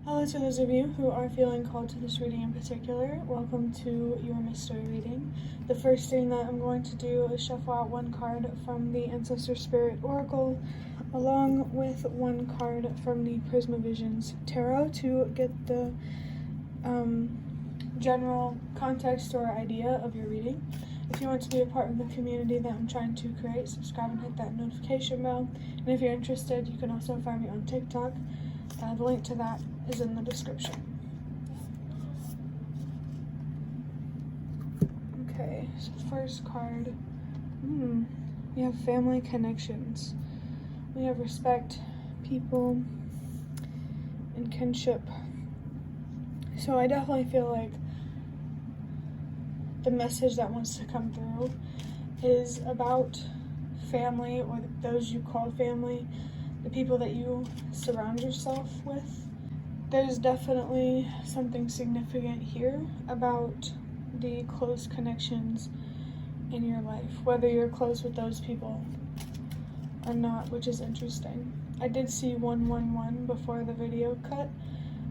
Hello to those of you who are feeling called to this reading in particular. Welcome to your mystery reading. The first thing that I'm going to do is shuffle out one card from the Ancestor Spirit Oracle along with one card from the Prisma Visions Tarot to get the general context or idea of your reading. If you want to be a part of the community that I'm trying to create, subscribe and hit that notification bell. And if you're interested, you can also find me on TikTok. The link to that is in the description. Okay, so first card. We have family connections. We have respect, people, and kinship. So I definitely feel like the message that wants to come through is about family, or those you call family, the people that you surround yourself with. There's definitely something significant here about the close connections in your life, whether you're close with those people or not, which is interesting. I did see 111 before the video cut,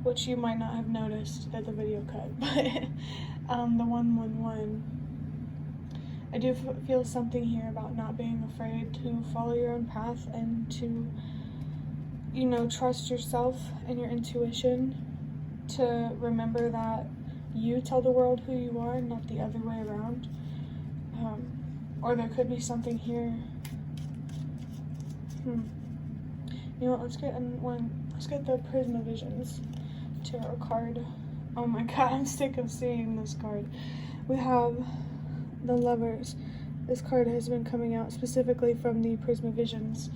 which you might not have noticed that the video cut, but the 111. I do feel something here about not being afraid to follow your own path and to, trust yourself and your intuition, to remember that you tell the world who you are, not the other way around. Or there could be something here. You know what, let's get the Prisma Visions Tarot card. Oh my god, I'm sick of seeing this card. We have the Lovers. This card has been coming out specifically from the Prisma Visions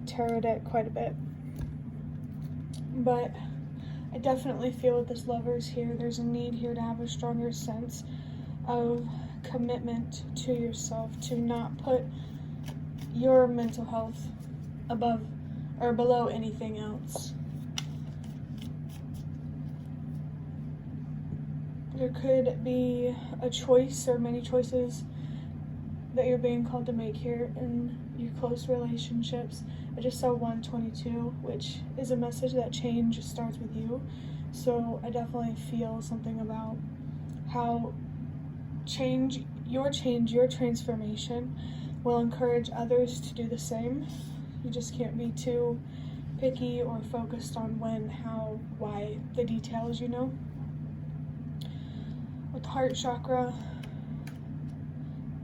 Tarot deck quite a bit. But I definitely feel with this Lovers here, there's a need here to have a stronger sense of commitment to yourself, to not put your mental health above or below anything else. There could be a choice or many choices that you're being called to make here in your close relationships. I just saw 122, which is a message that change starts with you. So I definitely feel something about how your transformation will encourage others to do the same. You just can't be too picky or focused on when, how, why, the details, With the heart chakra,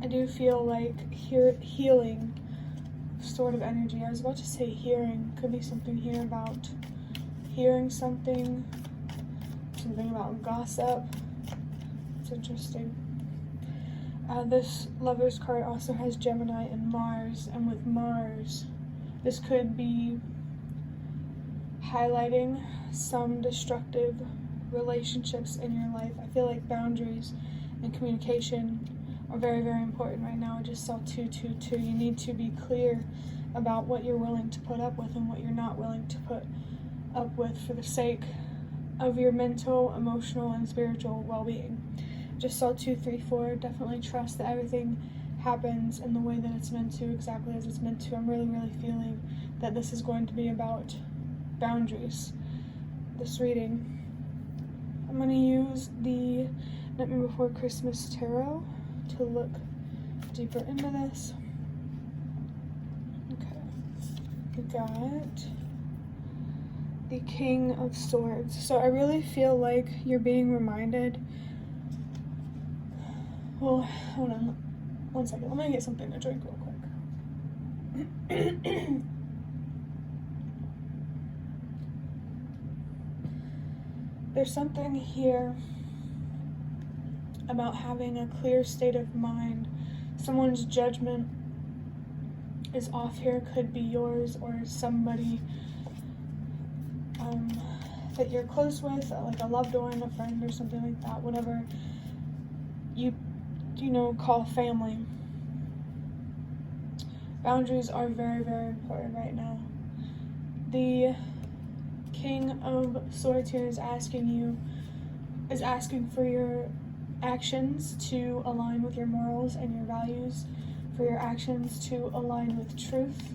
I do feel like healing sort of energy. I was about to say hearing. Could be something here about hearing something about gossip. It's interesting. This Lover's card also has Gemini and Mars, and with Mars, this could be highlighting some destructive relationships in your life. I feel like boundaries and communication are very, very important right now. I just saw 222. You need to be clear about what you're willing to put up with and what you're not willing to put up with for the sake of your mental, emotional, and spiritual well-being. Just saw 234. Definitely trust that everything happens in the way that it's meant to, exactly as it's meant to. I'm really, really feeling that this is going to be about boundaries, this reading. I'm going to use the Nightmare Before Christmas Tarot to look deeper into this. Okay, we got the King of Swords. So I really feel like you're being reminded. Well, hold on one second. I'm gonna get something to drink real quick. There's something here about having a clear state of mind. Someone's judgment is off here. Could be yours or somebody that you're close with, like a loved one, a friend, or something like that. Whatever you call family. Boundaries are very, very important right now. The King of Swords here is asking for your actions to align with your morals and your values, for your actions to align with truth,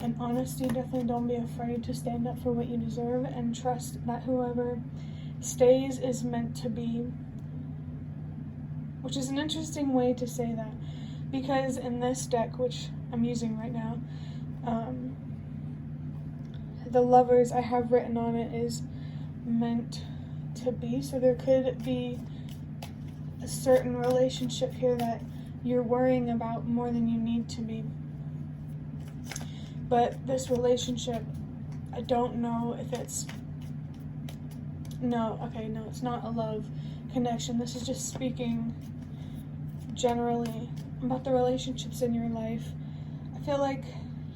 and honesty. Definitely don't be afraid to stand up for what you deserve, and trust that whoever stays is meant to be. Which is an interesting way to say that, because in this deck, which I'm using right now, the Lovers I have written on it is meant to be. So there could be a certain relationship here that you're worrying about more than you need to be. But this relationship, I don't know if it's, no, it's not a love connection. This is just speaking generally about the relationships in your life. I feel like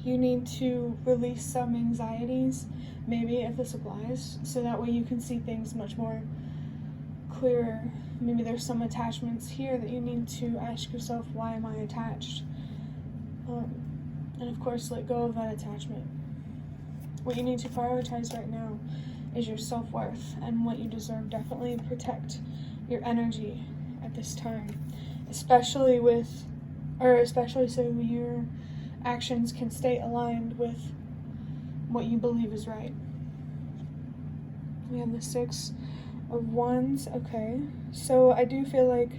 you need to release some anxieties, maybe, if this applies, so that way you can see things much more clearer. Maybe there's some attachments here that you need to ask yourself, why am I attached? And of course, let go of that attachment. What you need to prioritize right now is your self-worth and what you deserve. Definitely protect your energy at this time, especially so your actions can stay aligned with what you believe is right. We have the 6 of Wands. Okay, so I do feel like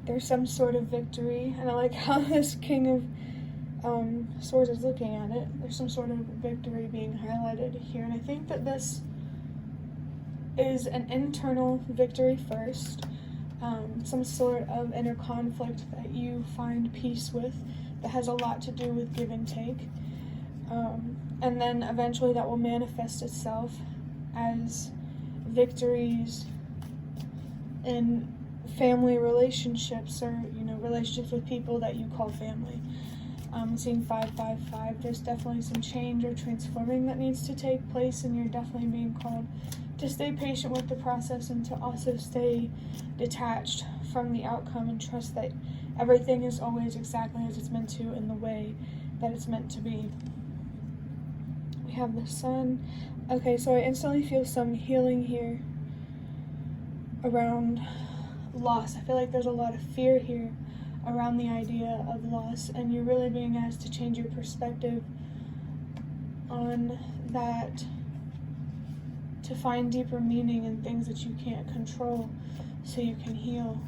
there's some sort of victory, and I like how this King of Swords is looking at it. There's some sort of victory being highlighted here, and I think that this is an internal victory first, some sort of inner conflict that you find peace with that has a lot to do with give and take, and then eventually that will manifest itself as victories in family relationships, or relationships with people that you call family. Seeing 555, there's definitely some change or transforming that needs to take place, and you're definitely being called to stay patient with the process and to also stay detached from the outcome and trust that everything is always exactly as it's meant to in the way that it's meant to be. We have the Sun. Okay, so I instantly feel some healing here around loss. I feel like there's a lot of fear here around the idea of loss, and you're really being asked to change your perspective on that, to find deeper meaning in things that you can't control so you can heal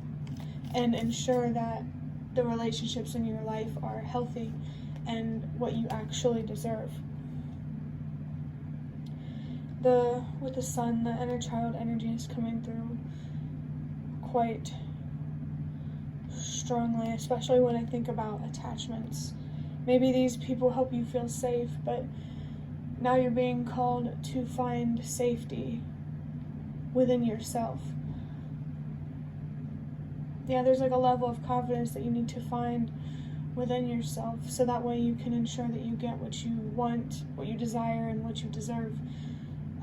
and ensure that the relationships in your life are healthy and what you actually deserve. With the Sun, the inner child energy is coming through quite strongly, especially when I think about attachments. Maybe these people help you feel safe, but now you're being called to find safety within yourself. Yeah, there's like a level of confidence that you need to find within yourself, so that way you can ensure that you get what you want, what you desire, and what you deserve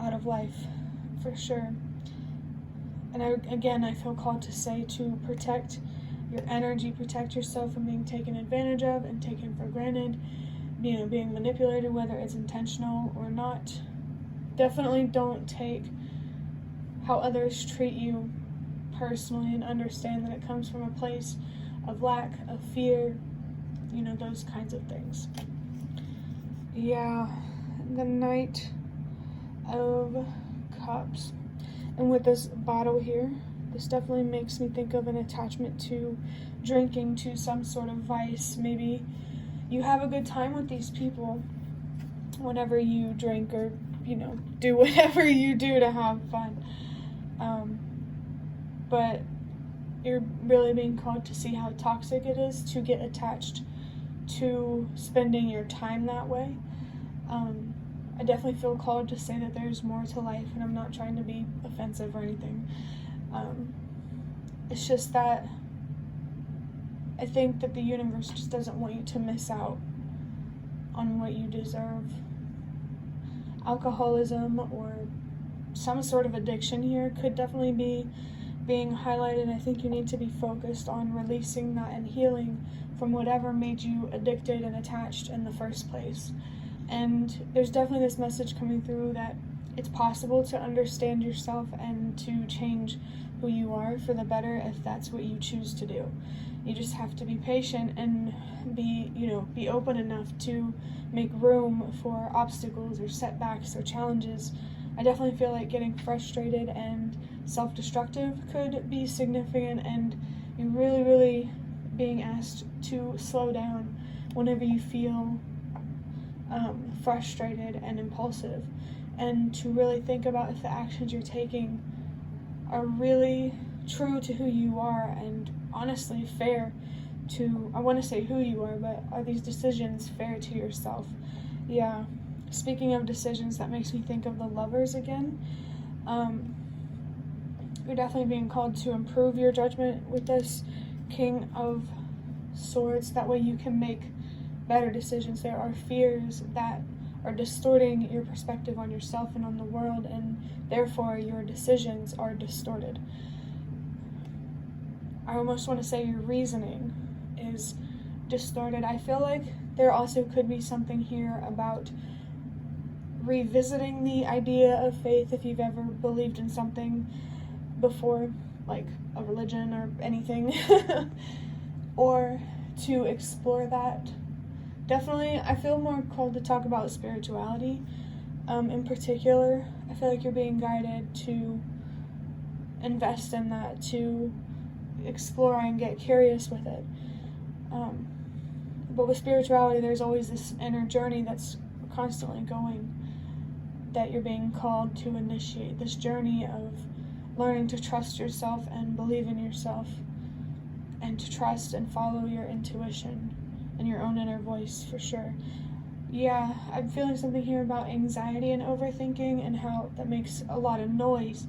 out of life, for sure. And I feel called to say to protect your energy, protect yourself from being taken advantage of and taken for granted, being manipulated, whether it's intentional or not. Definitely don't take how others treat you personally, and understand that it comes from a place of lack, of fear, those kinds of things. Yeah, the Knight of Cups. And with this bottle here, this definitely makes me think of an attachment to drinking, to some sort of vice. Maybe you have a good time with these people whenever you drink, or do whatever you do to have fun, but you're really being called to see how toxic it is to get attached to spending your time that way. I definitely feel called to say that there's more to life, and I'm not trying to be offensive or anything. It's just that I think that the universe just doesn't want you to miss out on what you deserve. Alcoholism or some sort of addiction here could definitely be being highlighted. I think you need to be focused on releasing that and healing from whatever made you addicted and attached in the first place. And there's definitely this message coming through that it's possible to understand yourself and to change who you are for the better if that's what you choose to do. You just have to be patient and be open enough to make room for obstacles or setbacks or challenges. I definitely feel like getting frustrated and self-destructive could be significant, and you're really, really being asked to slow down whenever you feel frustrated and impulsive, and to really think about if the actions you're taking are really true to who you are and honestly fair to, I want to say who you are, but are these decisions fair to yourself? Yeah. Speaking of decisions, that makes me think of the Lovers again. You're definitely being called to improve your judgment with this King of Swords. That way you can make better decisions. There are fears that are distorting your perspective on yourself and on the world, and therefore your decisions are distorted. I almost want to say your reasoning is distorted. I feel like there also could be something here about revisiting the idea of faith if you've ever believed in something before, like a religion or anything, or to explore that. Definitely, I feel more called to talk about spirituality. In particular, I feel like you're being guided to invest in that, to explore and get curious with it. But with spirituality, there's always this inner journey that's constantly going, that you're being called to initiate, this journey of learning to trust yourself and believe in yourself, and to trust and follow your intuition and your own inner voice, for sure. Yeah, I'm feeling something here about anxiety and overthinking, and how that makes a lot of noise.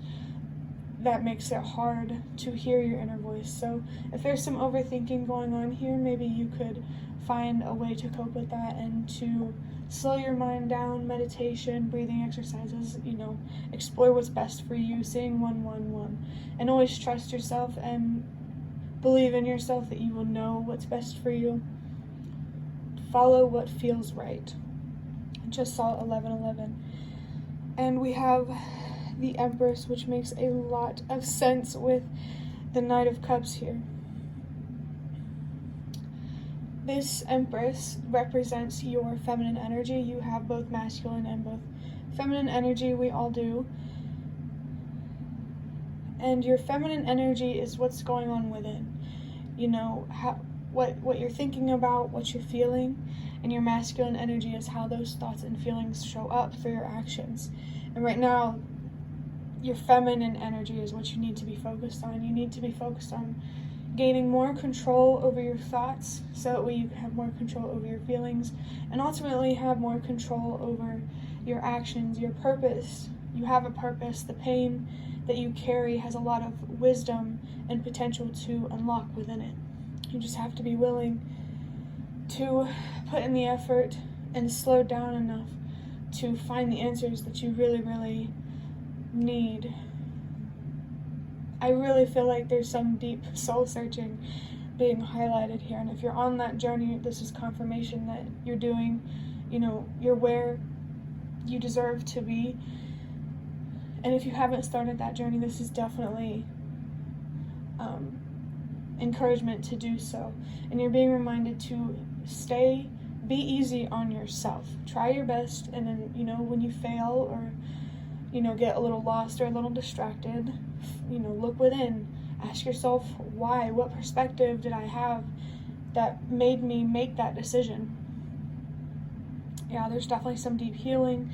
That makes it hard to hear your inner voice. So if there's some overthinking going on here, maybe you could find a way to cope with that and to slow your mind down. Meditation, breathing exercises, explore what's best for you, saying 111, and always trust yourself and believe in yourself that you will know what's best for you. Follow what feels right. I just saw 1111. And we have the Empress, which makes a lot of sense with the Knight of Cups here. This Empress represents your feminine energy. You have both masculine and both feminine energy. We all do. And your feminine energy is what's going on within. What you're thinking about, what you're feeling, and your masculine energy is how those thoughts and feelings show up through your actions. And right now, your feminine energy is what you need to be focused on. You need to be focused on gaining more control over your thoughts, so that way you can have more control over your feelings, and ultimately have more control over your actions, your purpose. You have a purpose. The pain that you carry has a lot of wisdom and potential to unlock within it. You just have to be willing to put in the effort and slow down enough to find the answers that you really, really need. I really feel like there's some deep soul searching being highlighted here, and if you're on that journey, this is confirmation that you're doing, you're where you deserve to be. And if you haven't started that journey, this is definitely encouragement to do so. And you're being reminded to be easy on yourself. Try your best, and then, when you fail or, get a little lost or a little distracted, look within. Ask yourself why. What perspective did I have that made me make that decision? Yeah, there's definitely some deep healing,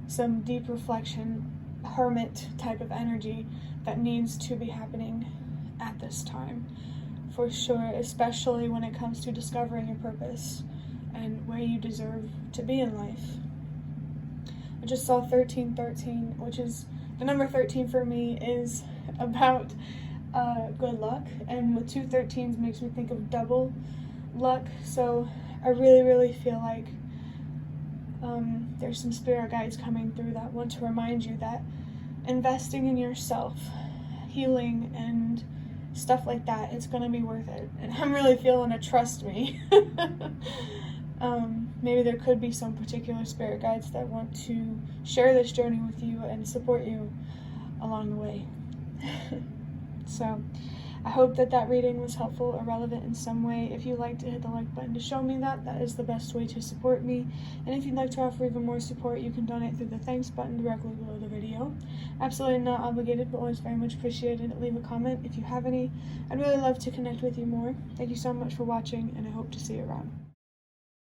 some deep reflection, hermit type of energy that needs to be happening at this time, for sure, especially when it comes to discovering your purpose and where you deserve to be in life. I just saw 1313, which is the number 13 for me is about good luck, and with 2 13s makes me think of double luck. So I really, really feel like there's some spirit guides coming through that want to remind you that investing in yourself, healing, and stuff like that, it's going to be worth it. And I'm really feeling a trust me. Maybe there could be some particular spirit guides that want to share this journey with you and support you along the way. So I hope that that reading was helpful or relevant in some way. If you liked it, hit the like button to show me that. That is the best way to support me. And if you'd like to offer even more support, you can donate through the thanks button directly below the video. Absolutely not obligated, but always very much appreciated. Leave a comment if you have any. I'd really love to connect with you more. Thank you so much for watching, and I hope to see you around.